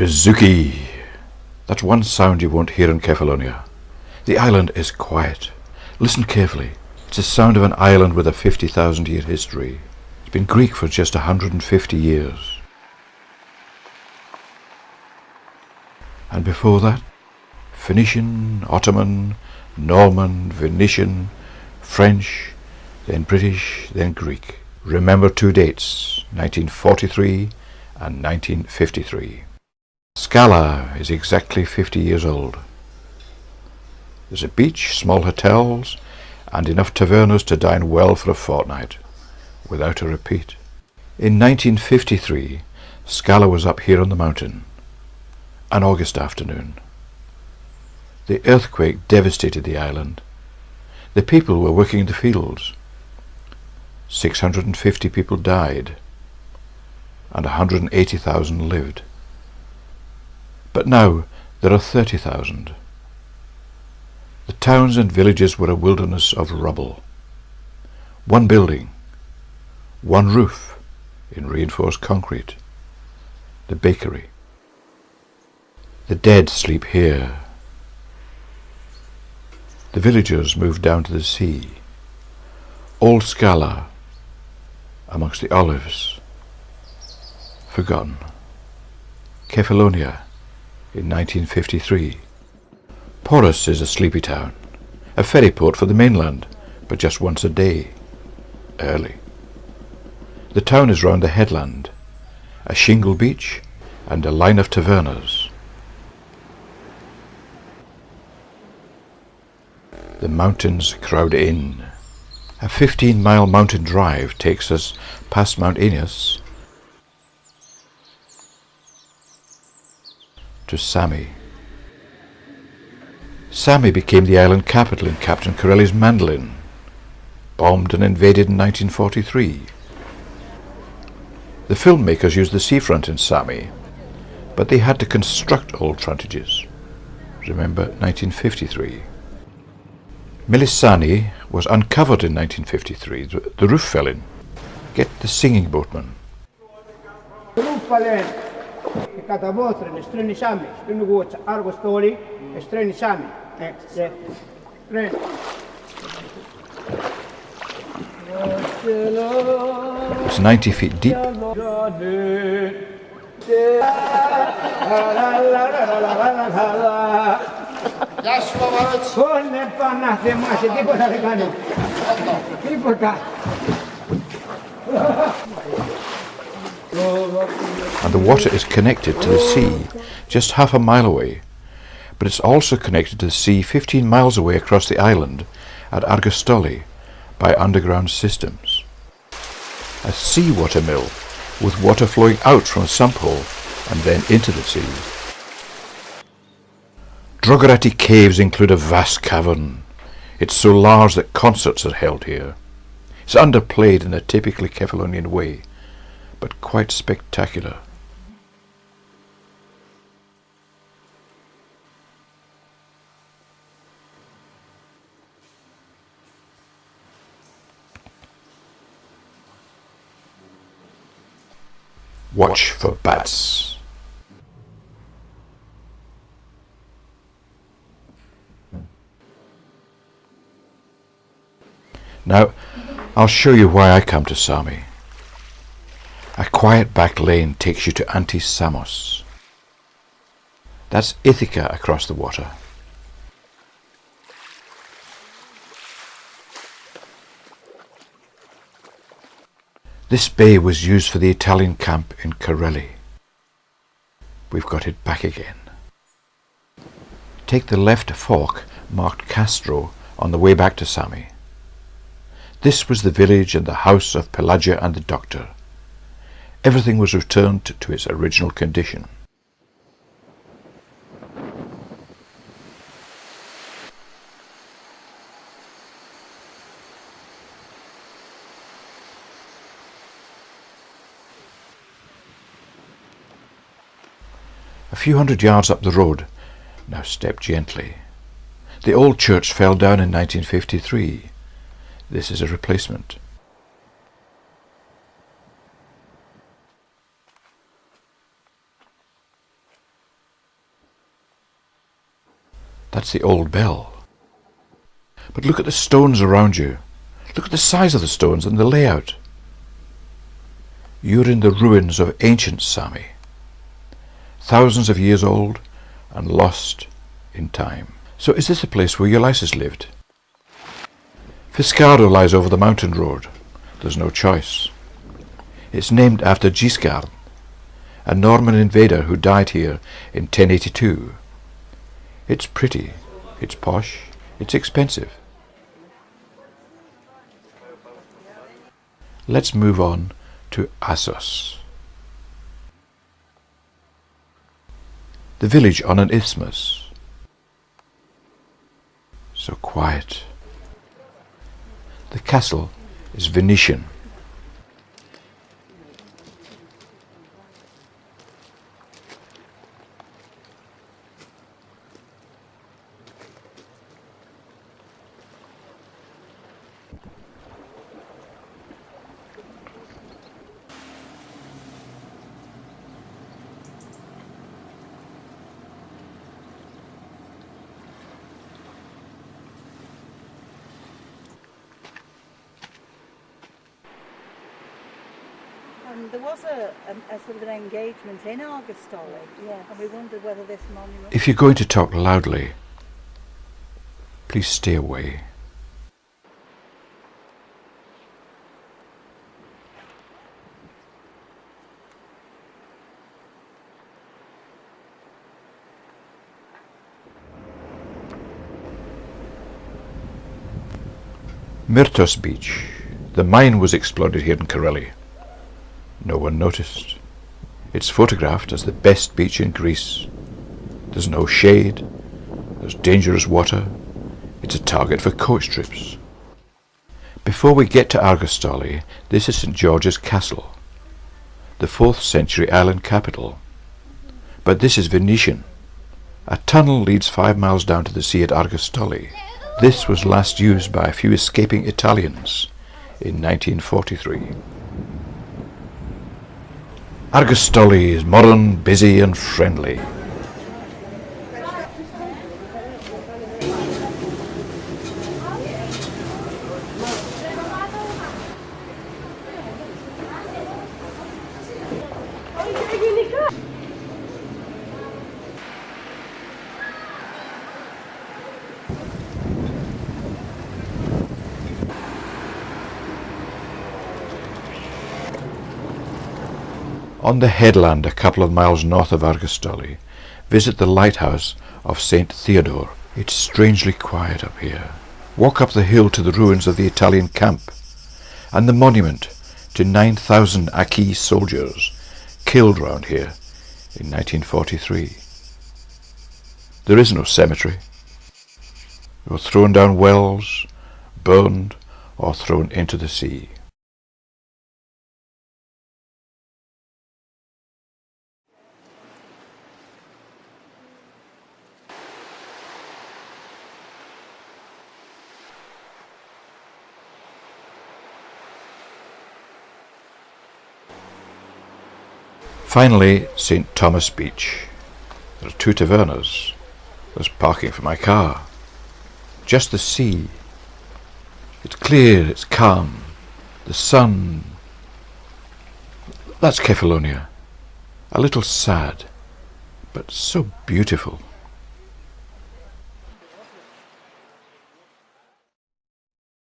Bizuki. That's one sound you won't hear in Kefalonia. The island is quiet. Listen carefully. It's the sound of an island with a 50,000-year history. It's been Greek for just 150 years. And before that, Phoenician, Ottoman, Norman, Venetian, French, then British, then Greek. Remember two dates, 1943 and 1953. Skala is exactly 50 years old. There's a beach, small hotels, and enough tavernas to dine well for a fortnight, without a repeat. In 1953, Skala was up here on the mountain, an August afternoon. The earthquake devastated the island. The people were working in the fields. 650 people died, and 180,000 lived. But now there are 30,000. The towns and villages were a wilderness of rubble. One building, one roof in reinforced concrete, the bakery. The dead sleep here. The villagers moved down to the sea. Old Skala, amongst the olives, forgotten. Kefalonia in 1953. Poros is a sleepy town, a ferry port for the mainland, but just once a day, early. The town is round the headland, a shingle beach and a line of tavernas. The mountains crowd in. A 15-mile mountain drive takes us past Mount Aeneas to Sami. Sami became the island capital in Captain Corelli's mandolin, bombed and invaded in 1943. The filmmakers used the seafront in Sami, but they had to construct old frontages. Remember 1953. Melissani was uncovered in 1953. The roof fell in. Get the singing boatman. It's 90 feet deep. And the water is connected to the sea just half a mile away, but it's also connected to the sea 15 miles away across the island at Argostoli by underground systems. A seawater mill with water flowing out from a sump hole and then into the sea. Drogorati caves include a vast cavern. It's so large that concerts are held here. It's underplayed in a typically Kefalonian way, but quite spectacular. Watch for bats. Now, I'll show you why I come to Sami. A quiet back lane takes you to Anti-Samos. That's Ithaca across the water. This bay was used for the Italian camp in Corelli. We've got it back again. Take the left fork marked Castro on the way back to Sami. This was the village and the house of Pelagia and the doctor. Everything was returned to its original condition. A few hundred yards up the road, now step gently. The old church fell down in 1953. This is a replacement. That's the old bell. But look at the stones around you. Look at the size of the stones and the layout. You're in the ruins of ancient Sami, thousands of years old and lost in time. So is this the place where Ulysses lived? Skala lies over the mountain road. There's no choice. It's named after Giscard, a Norman invader who died here in 1082. It's pretty, it's posh, it's expensive. Let's move on to Assos, the village on an isthmus. So quiet. The castle is Venetian. There was a sort of an engagement in Argostoli, yes. And we wondered whether this monument... If you're going to talk loudly, please stay away. Myrtos Beach. The mine was exploded here in Kareli. No one noticed. It's photographed as the best beach in Greece. There's no shade, there's dangerous water, it's a target for coach trips. Before we get to Argostoli, this is St. George's Castle, the 4th century island capital. But this is Venetian. A tunnel leads 5 miles down to the sea at Argostoli. This was last used by a few escaping Italians in 1943. Argostoli is modern, busy and friendly. On the headland a couple of miles north of Argostoli, visit the lighthouse of St. Theodore. It's strangely quiet up here. Walk up the hill to the ruins of the Italian camp and the monument to 9,000 Acquis soldiers killed round here in 1943. There is no cemetery. They were thrown down wells, burned or thrown into the sea. Finally, St. Thomas Beach. There are 2 tavernas. There's parking for my car. Just the sea. It's clear, it's calm. The sun. That's Kefalonia. A little sad, but so beautiful.